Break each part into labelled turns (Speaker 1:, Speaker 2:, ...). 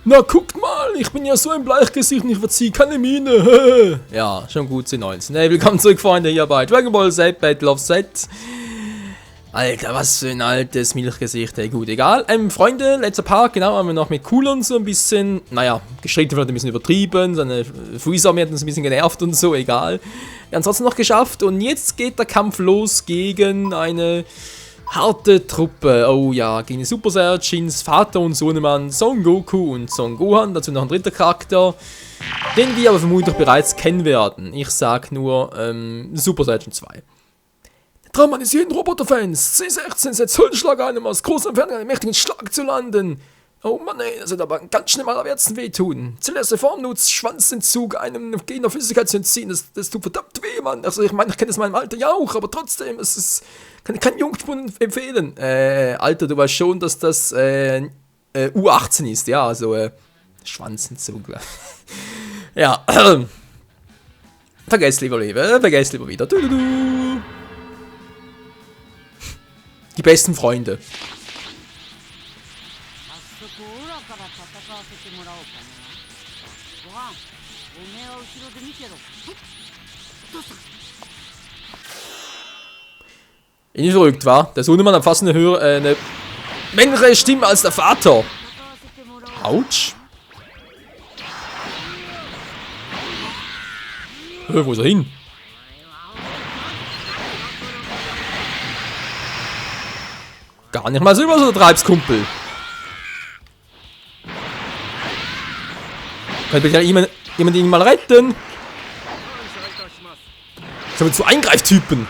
Speaker 1: Na, guckt mal, ich bin ja so ein Bleichgesicht und ich verziehe keine Miene. Ja, schon gut, C19. Hey, willkommen zurück, Freunde, hier bei Dragon Ball Z Battle of Z. Alter, was für ein altes Milchgesicht, hey, gut, egal. Freunde, letzter Part, genau, haben wir noch mit Kulon so ein bisschen, naja, gestritten wird ein bisschen übertrieben, seine Freezer hat uns ein bisschen genervt und so, egal. Wir haben es trotzdem noch geschafft und jetzt geht der Kampf los gegen eine harte Truppe. Oh ja, gegen die Super Saiyajins, Vater und Sohnemann, Son Goku und Son Gohan, dazu noch ein dritter Charakter, den wir aber vermutlich bereits kennen werden. Ich sag nur, Super Saiyajin 2. Traum eines jeden Roboterfans. C16 setzt Holzschlag ein, um aus großer Entfernung einen mächtigen Schlag zu landen. Oh Mann, ey, das wird aber ganz schnell mal am Herzen wehtun. Zuerst Form nutzt, Schwanzentzug einem Gegner Flüssigkeit zu entziehen. Das tut verdammt weh, Mann. Also ich meine, ich kenne das in meinem Alter ja auch, aber trotzdem, es ist, kann ich keinen Jungspund empfehlen. Alter, du weißt schon, dass das U18 ist, ja, also Schwanzenzug. Ja, vergesst lieber wieder. Die besten Freunde. Nicht verrückt, wa? Der Sohnemann hat fast eine männlichere Stimme als der Vater. Autsch. Wo ist er hin? Gar nicht mal so über so treibst, Kumpel. Kann bitte jemand ihn mal retten? Ich habe zu Eingreiftypen.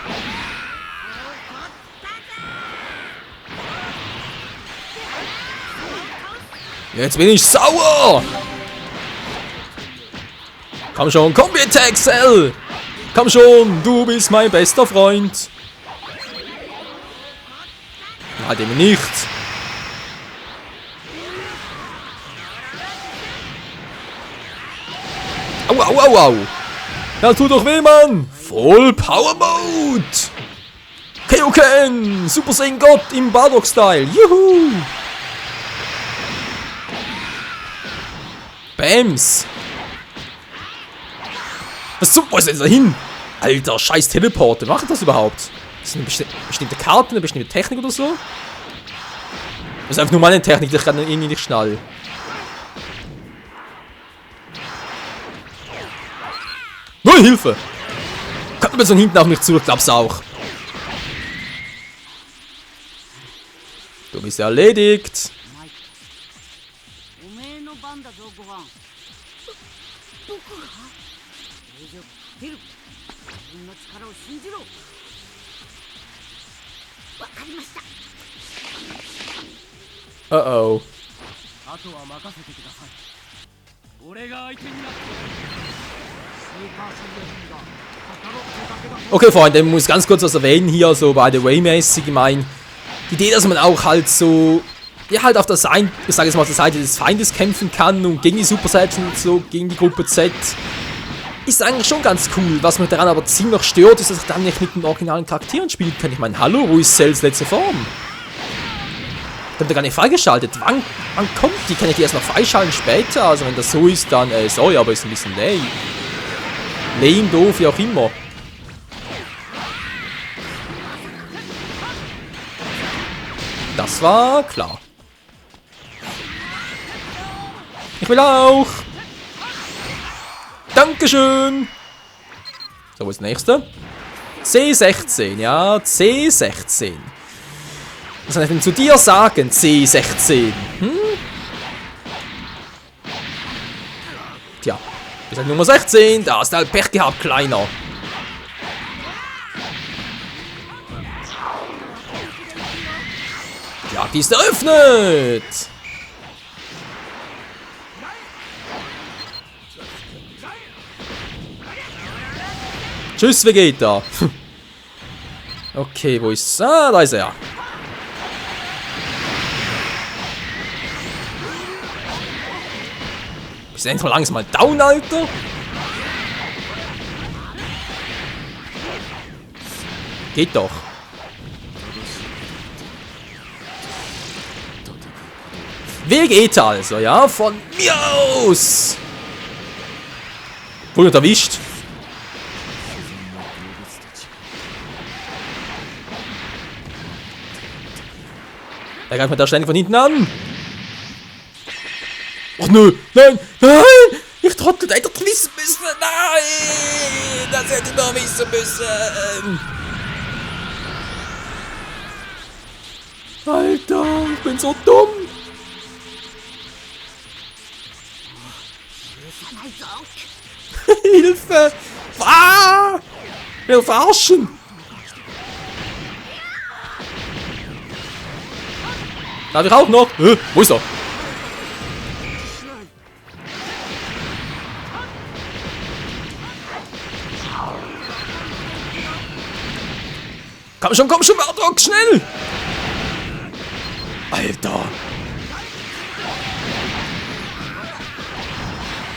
Speaker 1: Jetzt bin ich sauer. Komm schon, Kombi-Attack, Cell. Komm schon, du bist mein bester Freund. Halt eben nicht. Au, au, au, au. Ja, tut doch weh, Mann. Voll Power Mode. Kaioken. Super Saiyan Gott im Bardock-Style. Juhu. Bams. Was zum... Wo ist denn da hin? Alter, scheiß Teleporte. Macht das überhaupt? Ist das eine bestimmte Karte, eine bestimmte Technik oder so? Das ist einfach nur meine Technik, die ich gerade irgendwie nicht schnall. Nur Hilfe! Kommt mir so hinten auf mich zu, ich glaub's auch. Du bist erledigt. Oh. Okay, Freunde, ich muss ganz kurz was erwähnen hier, so by the way mäßig. Ich meine, die Idee, dass man auch halt so, ja, halt auf der Seite, ich sage jetzt mal, auf der Seite des Feindes kämpfen kann und gegen die Super Saiyajin und so, gegen die Gruppe Z, ist eigentlich schon ganz cool. Was mich daran aber ziemlich stört, ist, dass ich dann nicht mit den originalen Charakteren spielen kann. Ich meine, hallo, wo ist Cells letzte Form? Die haben da gar nicht freigeschaltet. Wann kommt die? Kann ich die erst noch freischalten später? Also wenn das so ist, dann, sorry, aber ist ein bisschen lame. Lame, doof, wie auch immer. Das war klar. Ich will auch. Dankeschön. So, wo ist das nächste? C16, ja, C16. Was kann ich denn zu dir sagen, C16? Hm? Tja, wir sind Nummer 16, da hast du halt Pech gehabt, Kleiner. Ja, die ist eröffnet. Tschüss, Vegeta. Okay, wo ist... Ah, da ist er. Bist du endlich mal langsam mal down, Alter? Geht doch. Vegeta also, ja? Von mir aus! Wurde erwischt. Da greift man da ständig von hinten an. Ach nö, nein, nein! Ich trottel, hätte doch wissen müssen! Nein! Das hätte ich doch wissen müssen! Alter, ich bin so dumm! Hilfe! Ah! Wir verarschen! Darf ich auch noch? Wo ist er? Komm schon, Bardock, schnell! Alter!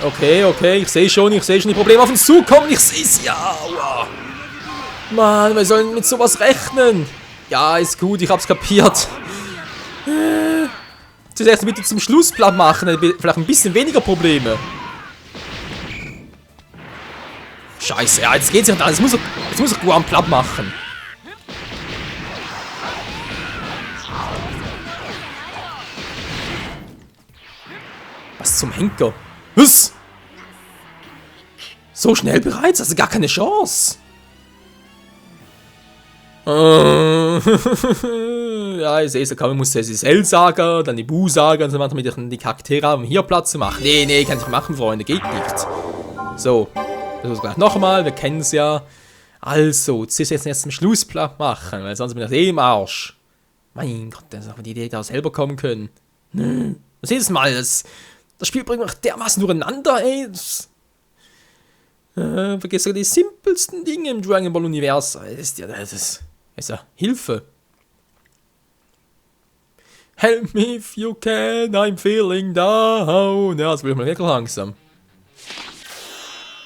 Speaker 1: Okay, ich sehe schon die Probleme auf uns zukommen, ich sehe es, ja! Aua. Mann, wir sollen mit sowas rechnen! Ja, ist gut, ich hab's kapiert. Zuerst bitte zum Schlussplan machen, dann vielleicht ein bisschen weniger Probleme. Scheiße, ja, jetzt geht's ja nicht an, jetzt muss er Guam platt machen. Was zum Henker? Was? So schnell bereits? Also gar keine Chance. Ja, ich sehe es, man muss das L-Saga, dann die Bu-Saga und so weiter, damit die Charaktere haben, um hier Platz zu machen. Nee, kann ich machen, Freunde, geht nicht. So, das muss gleich nochmal, wir kennen es ja. Also, jetzt erst zum Schluss platt machen, weil sonst bin ich im Arsch. Mein Gott, das ist auch die Idee, da selber kommen können. Nö. Das ist mal, das Spiel bringt mich dermaßen durcheinander, ey. Vergiss ja die simpelsten Dinge im Dragon Ball Universum. Das ist ja Hilfe. Help me if you can, I'm feeling down. Ja, das will ich mal wirklich langsam.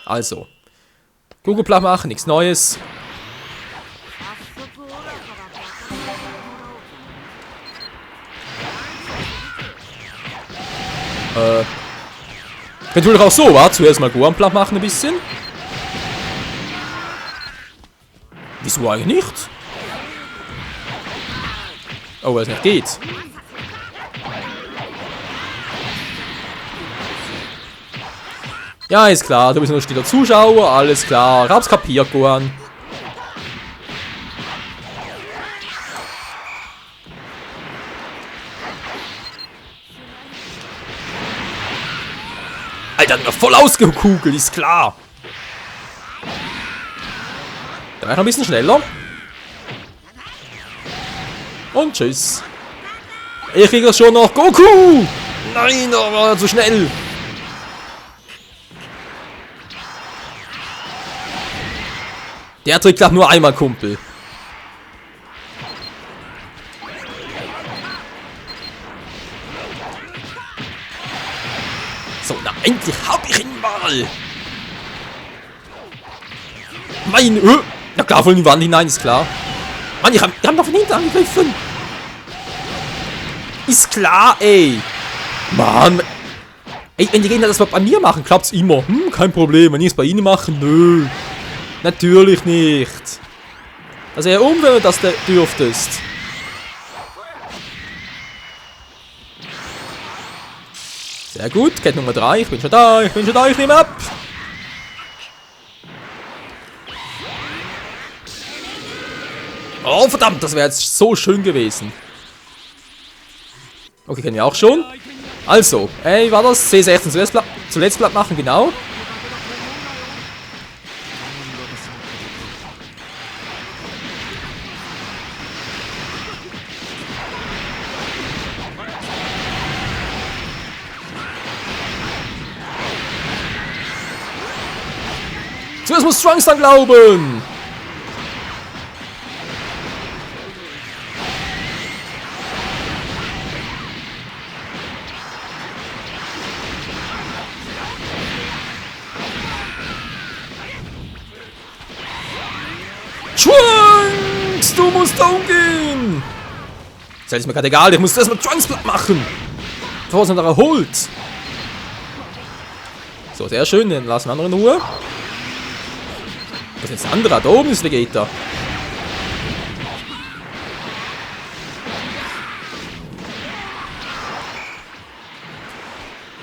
Speaker 1: Also. Google Play machen, nichts Neues. Natürlich auch so, wa? Zuerst mal Gohan platt machen ein bisschen. Wieso eigentlich nicht? Oh, weil es nicht geht. Ja, ist klar, du bist nur stiller Zuschauer, alles klar. Hab's kapiert, Gohan. Alter, hat mir voll ausgekugelt, ist klar. Da war ich noch ein bisschen schneller. Und tschüss. Ich kriege das schon noch. Goku! Nein, da war er zu schnell. Der Trick klappt nur einmal, Kumpel. So, na endlich hab ich ihn mal. Mein, na klar, voll in die Wand hinein, ist klar. Mann, die haben doch von hinten angegriffen. Ist klar, ey. Mann. Ey, wenn die Gegner das bei mir machen, klappt's immer. Kein Problem. Wenn die es bei ihnen machen, nö. Natürlich nicht. Also ja, wenn du das dürftest. Sehr gut, Kette Nummer 3. Ich bin schon da, ich nehme ab. Oh, verdammt, das wäre jetzt so schön gewesen. Okay, kennen wir auch schon. Also, ey, war das? C16 zuletzt platt machen, genau. Zuerst muss Trunks dann glauben. Trunks, du musst umgehen. Das ist mir gerade egal, ich muss erstmal Trunks platt machen. bevor es noch erholt. So, sehr schön, dann lassen wir andere in Ruhe. Was ist jetzt ein anderer? Da oben ist Vegeta.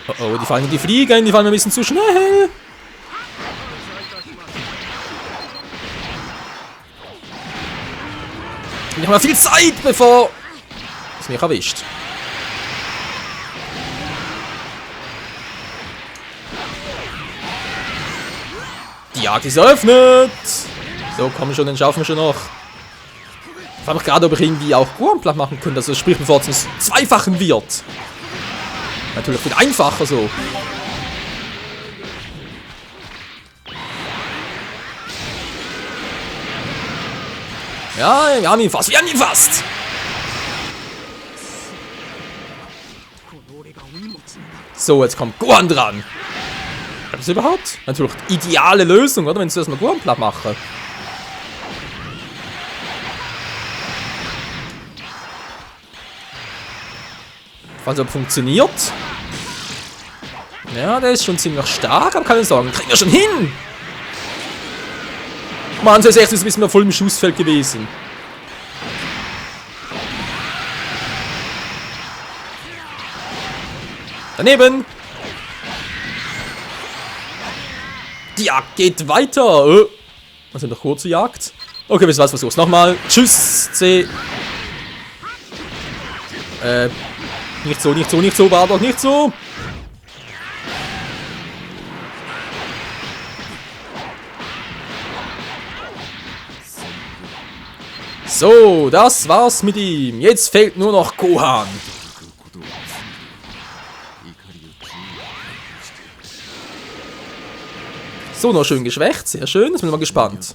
Speaker 1: Oh oh, die fallen in die Fliegen, die fallen ein bisschen zu schnell. Nicht mal viel Zeit, bevor es mich erwischt. Die Jagd ist eröffnet. So, komm schon, den schaffen wir schon noch. Ich frage mich gerade, ob ich irgendwie auch Gohan platt machen könnte. Also sprich, bevor es uns zweifachen wird. Natürlich viel einfacher so. Ja, wir haben ihn fast. Wir haben ihn fast. So, jetzt kommt Gohan dran. Hat das überhaupt? Natürlich die ideale Lösung, oder? Wenn sie erstmal Gohan platt machen. Falls er funktioniert. Ja, der ist schon ziemlich stark, aber keine Sorge, kriegen wir schon hin. Mann, so ist echt ein bisschen mehr voll im Schussfeld gewesen. Daneben. Die Jagd geht weiter. Was sind doch kurze Jagd? Okay, wisst ihr was, versuch's nochmal. Tschüss, C. Nicht so, nicht so, nicht so, Bardock, nicht so. So, das war's mit ihm. Jetzt fehlt nur noch Gohan. So, noch schön geschwächt. Sehr schön. Jetzt bin ich mal gespannt.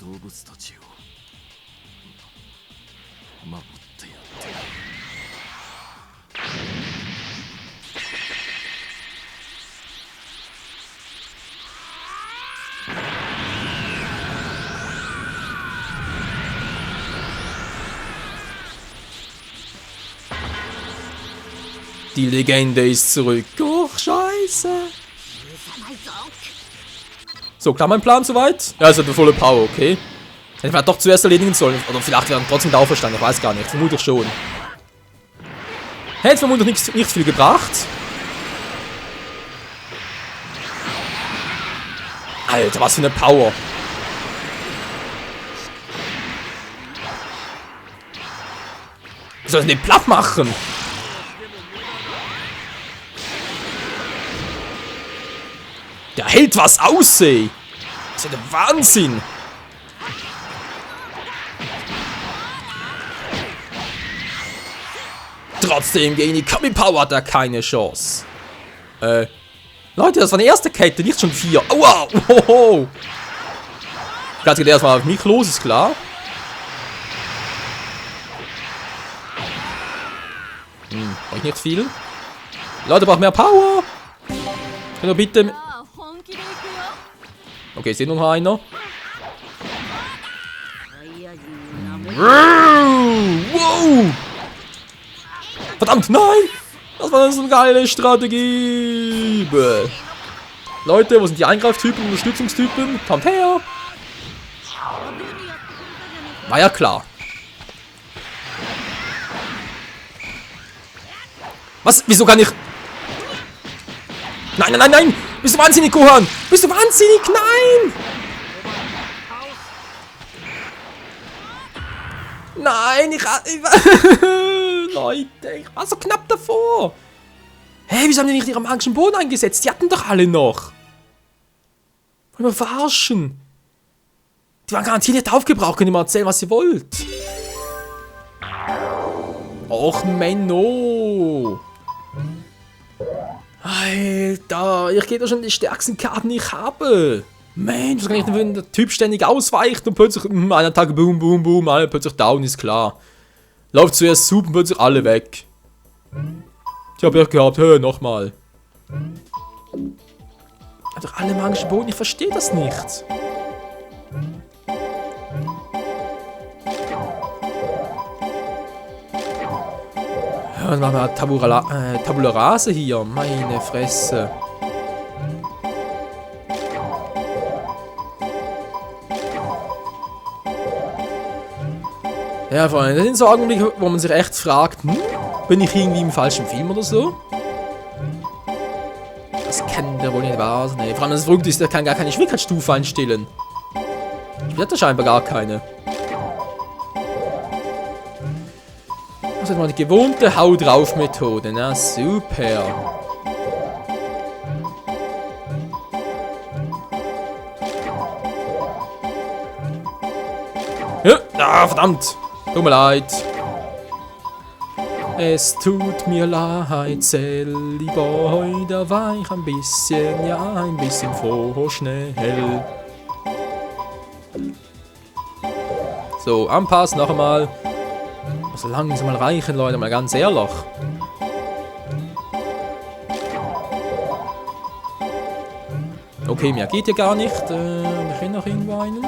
Speaker 1: Die Legende ist zurück. Oh, scheiße. So, klar mein Plan soweit? Ja, es hat eine volle Power, okay. Hätte man doch zuerst erledigen sollen. Oder vielleicht wären trotzdem da auferstanden, ich weiß gar nicht. Vermutlich schon. Hätte vermutlich nicht viel gebracht. Alter, was für eine Power. Wie soll ich den platt machen? Der hält was aus, ey. Das ist ja der Wahnsinn. Trotzdem gegen die Kami-Power hat er keine Chance. Leute, das war die erste Kette, nicht schon 4. Aua! Ohoho. Ganz geht erstmal auf mich los, ist klar. Brauche ich nicht viel. Leute, braucht mehr Power. Können wir bitte... Okay, ist noch einer. Wow! Verdammt, nein! Das war so eine geile Strategie! Leute, wo sind die Eingreiftypen, Unterstützungstypen? Kommt her! War ja klar. Was? Wieso kann ich... Nein, nein, nein, nein! Bist du wahnsinnig, Gohan? Bist du wahnsinnig? Nein! Nein, Leute, ich war so knapp davor. Hä, wieso haben die nicht ihre magischen Boden eingesetzt? Die hatten doch alle noch. Wollen wir verarschen? Die waren garantiert nicht aufgebraucht. Könnt ihr mal erzählen, was ihr wollt? Och, Menno. Alter, ich gehe da schon die stärksten Karten, die ich habe. Mensch, was kann ich denn, wenn der Typ ständig ausweicht und plötzlich einer Tag boom, boom, boom, alle plötzlich down, ist klar. Läuft zuerst super und plötzlich alle weg. Ich habe ja gehabt, nochmal. Einfach alle magischen Boden, ich verstehe das nicht. Was machen wir? Tabula Rase hier. Meine Fresse. Ja, Freunde, das sind so Augenblicke, wo man sich echt fragt, bin ich irgendwie im falschen Film oder so? Das kann der wohl nicht wahr sein. Nee, vor allem das Verrückte ist, der kann gar keine Schwierigkeitsstufe einstellen. Ich hatte scheinbar gar keine. Das ist mal die gewohnte Hau drauf Methode, na super. Ja, ah, verdammt. Tut mir leid. Es tut mir leid, Sally Boy, da war ich ein bisschen froh schnell. So, anpassen noch einmal. Muss langsam mal reichen, Leute, mal ganz ehrlich. Okay, mehr geht ja gar nicht. Wir können noch irgendwo einen.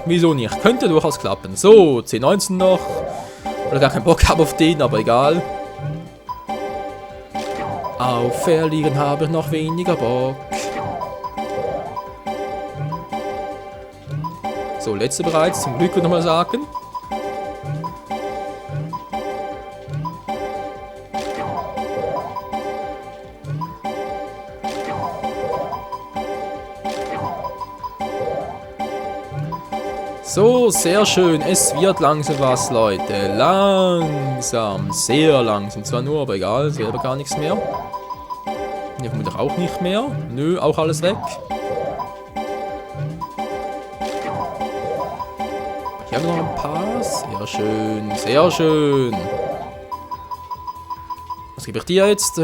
Speaker 1: Wieso nicht? Könnte durchaus klappen. So, 10-19 noch. Oder gar keinen Bock habe auf den, aber egal. Auf Verlieren habe ich noch weniger Bock. So, letzte bereits. Zum Glück würde ich nochmal sagen. So, sehr schön. Es wird langsam was, Leute. Langsam. Sehr langsam. Zwar nur, aber egal. Selber gar nichts mehr. Hier vermutlich auch nicht mehr. Nö, auch alles weg. Hier haben wir noch ein paar. Sehr schön. Sehr schön. Was gebe ich dir jetzt?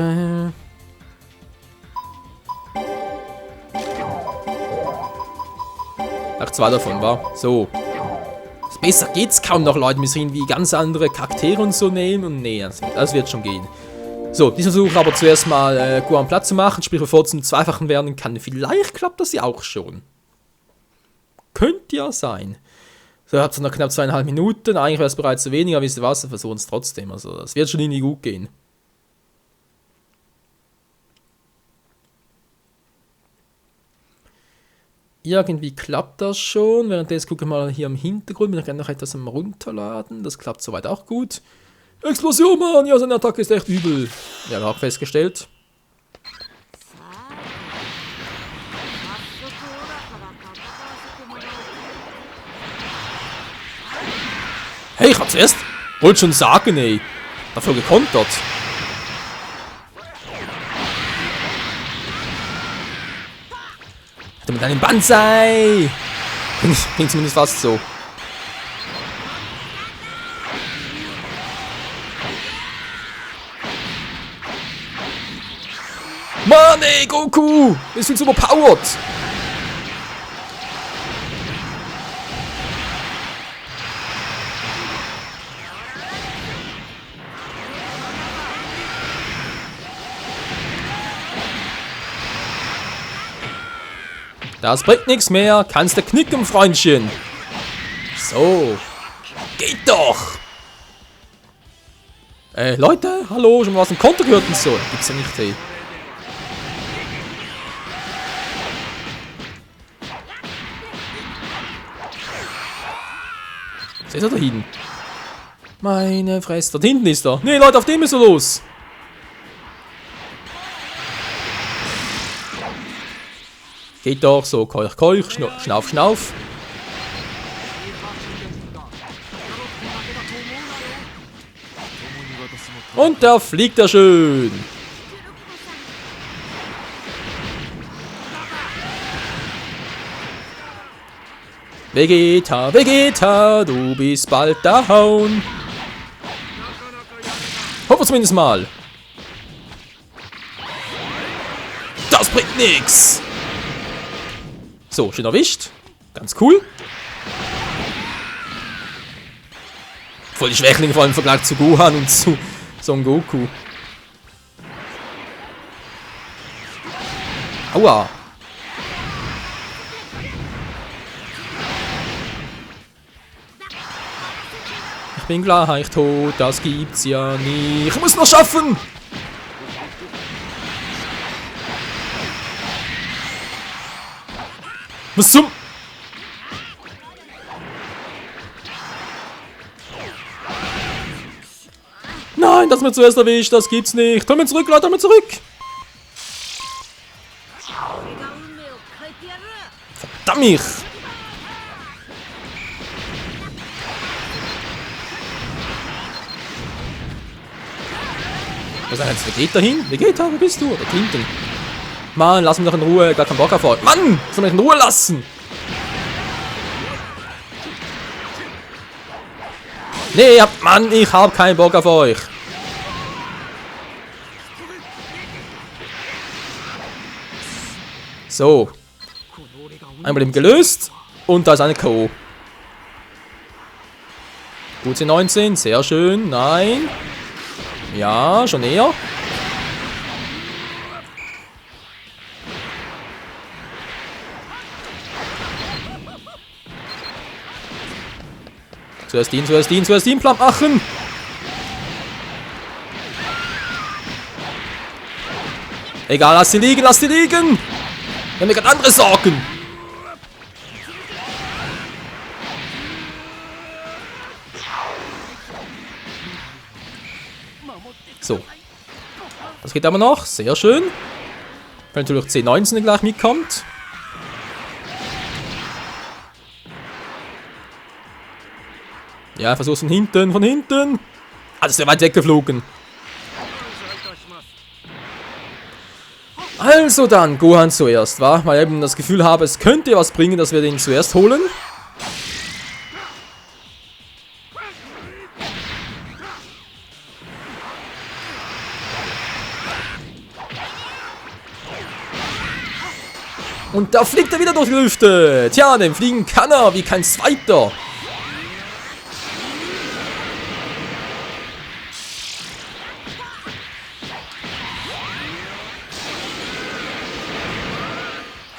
Speaker 1: Ach, zwei davon, war. So. Besser geht's kaum noch, Leute. Wir müssen irgendwie ganz andere Charaktere und so nehmen. Und nee, das wird schon gehen. So, diesen Versuch aber zuerst mal gut am Platz zu machen. Sprich, bevor es zum Zweifachen werden kann. Vielleicht klappt das ja auch schon. Könnte ja sein. So, ihr habt noch knapp 2,5 Minuten. Eigentlich wäre es bereits zu wenig, aber wisst ihr was? Wir versuchen es trotzdem. Also, das wird schon irgendwie gut gehen. Irgendwie klappt das schon. Währenddessen gucke ich mal hier im Hintergrund. Bin ich gerne noch etwas am Runterladen. Das klappt soweit auch gut. Explosion, Mann! Ja, seine Attacke ist echt übel. Ja, haben wir auch festgestellt. Hey, ich hab's erst. Wollte schon sagen, ey. Dafür gekontert. Mit einem Banzai! Klingt zumindest fast so. Mann, ey, Goku! Wir sind überpowered! Das bringt nichts mehr. Kannst du knicken, Freundchen. So. Geht doch. Leute, hallo, schon mal was im Konto gehört und so. Gibt's ja nicht, hey. Seht ihr da hinten? Meine Fresse. Da hinten ist er. Nee, Leute, auf dem ist er los. Geht doch so, keuch, keuch, schnauf, schnauf. Und da fliegt er schön. Vegeta, Vegeta, du bist bald down. Hoffen wir zumindest mal. Das bringt nix. So, schön erwischt. Ganz cool. Voll die Schwächlinge, vor allem im Vergleich zu Gohan und zu Son Goku. Aua. bin gleich tot, das gibt's ja nie. Ich muss noch schaffen! Was zum... Nein, das mir zuerst erwischt, das gibt's nicht. Hol mir zurück, Leute, hol mir zurück! Verdammt mich! Was ist denn jetzt? Wer geht da hin? Wer geht da? Wo bist du? Da hinten. Mann, lass mich doch in Ruhe. Gar keinen Bock auf euch. Mann! Soll mich in Ruhe lassen! Nee, Mann, ich hab keinen Bock auf euch. So. Ein Problem gelöst. Und da ist eine K.O. Gut, 19. Sehr schön. Nein. Ja, schon eher. Zuerst ihn platt machen. Egal, lass sie liegen, lass sie liegen. Wir haben ja gerade andere Sorgen. So. Das geht aber noch. Sehr schön. Wenn natürlich 10-19 gleich mitkommt. Ja, versuch's von hinten, von hinten. Ah, das ist ja weit weggeflogen. Also dann, Gohan zuerst, wa? Weil ich eben das Gefühl habe, es könnte was bringen, dass wir den zuerst holen. Und da fliegt er wieder durch die Lüfte. Tja, den fliegen kann er, wie kein zweiter.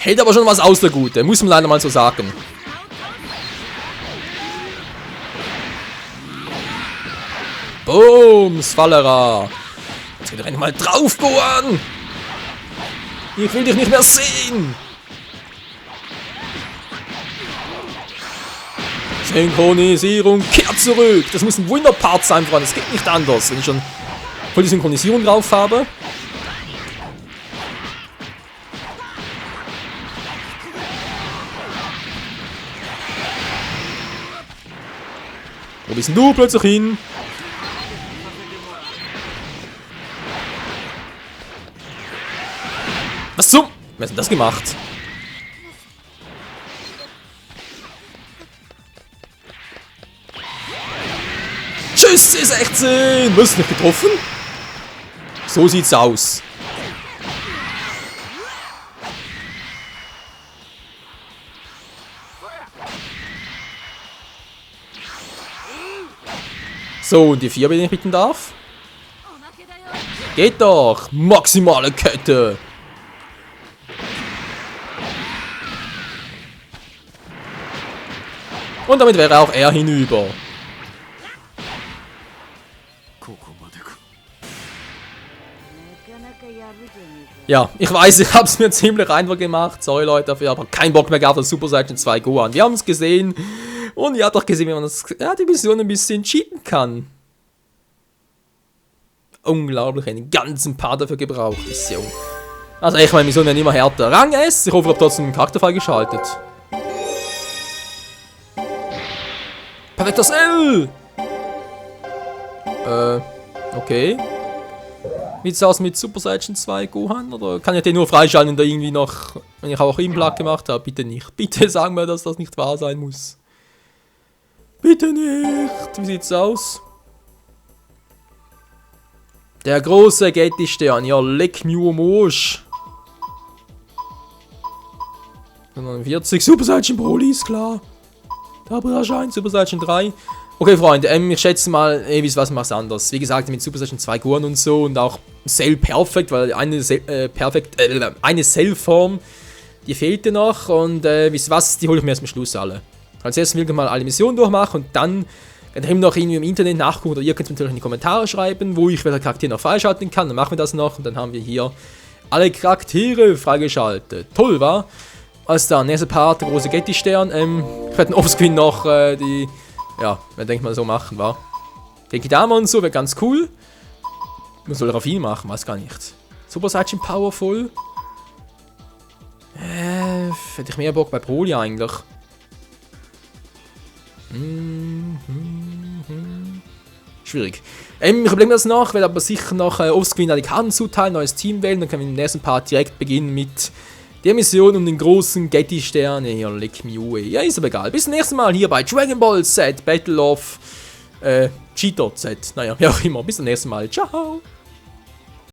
Speaker 1: Hält aber schon was aus, der Gute. Muss man leider mal so sagen. Booms, Fallera. Jetzt geht er endlich mal drauf, Gohan. Ich will dich nicht mehr sehen. Synchronisierung, kehrt zurück. Das muss ein Wunderpart sein, Freunde. Das geht nicht anders, wenn ich schon voll die Synchronisierung drauf habe. Wo bist denn du plötzlich hin? Was zum? Wer hat denn das gemacht? Tschüss, C16! Was, nicht getroffen? So sieht's aus. So, und die 4, wenn ich bitten darf. Geht doch! Maximale Kette! Und damit wäre auch er hinüber. Ja, ich weiß, ich habe es mir ziemlich einfach gemacht. Sorry Leute dafür, aber kein Bock mehr gehabt auf Super Saiyan 2 Gohan. Wir haben es gesehen. Und ihr habt doch gesehen, wie man das, ja, die Mission ein bisschen cheaten kann. Unglaublich, einen ganzen Part dafür gebraucht. Mission. Also echt, meine Mission werden immer härter. Rang S. Ich hoffe, ich habe trotzdem einen Charakter freigeschaltet. Perfektes L! Okay. Wie sieht's aus mit Super Saiyan 2 Gohan? Oder kann ich den nur freischalten, da irgendwie noch, wenn ich auch Implag gemacht habe? Bitte nicht. Bitte sagen wir, dass das nicht wahr sein muss. Bitte nicht. Wie sieht's aus? Der große Getty-Stern. Ja, leck mir Mosch. 49 Super Saiyan Broly ist klar. Da erscheint Super Saiyan 3. Okay, Freunde, ich schätze mal, wie was machst anders. Wie gesagt, mit Super Saiyan 2 Gohan und so und auch Cell Perfect, weil eine Cell-Form, die fehlte noch und wisst was, die hole ich mir erst am Schluss alle. Als erstes will ich mal alle Missionen durchmachen und dann Könnt ihr noch irgendwie im Internet nachgucken oder ihr könnt es natürlich in die Kommentare schreiben, wo ich welcher Charakter noch freischalten kann. Dann machen wir das noch und dann haben wir hier alle Charaktere freigeschaltet. Toll, wa? Als der nächste Part, der große Getty-Stern. Ich werde offscreen noch die, ja, denke mal so machen, wa? Genki Dama und so wäre ganz cool. Man soll Ravin machen, weiß gar nicht. Super Saiyan Powerful. Hätte ich mehr Bock bei Broly eigentlich. Schwierig. Ich überlege mir das noch, werde aber sicher noch offscreen die Karten zuteilen, neues Team wählen, dann können wir im nächsten Part direkt beginnen mit der Mission um den großen Getty-Stern. Ja, leck me away. Ja, ist aber egal. Bis zum nächsten Mal hier bei Dragon Ball Z Battle of Cheetor Z. Naja, wie auch immer. Bis zum nächsten Mal. Ciao.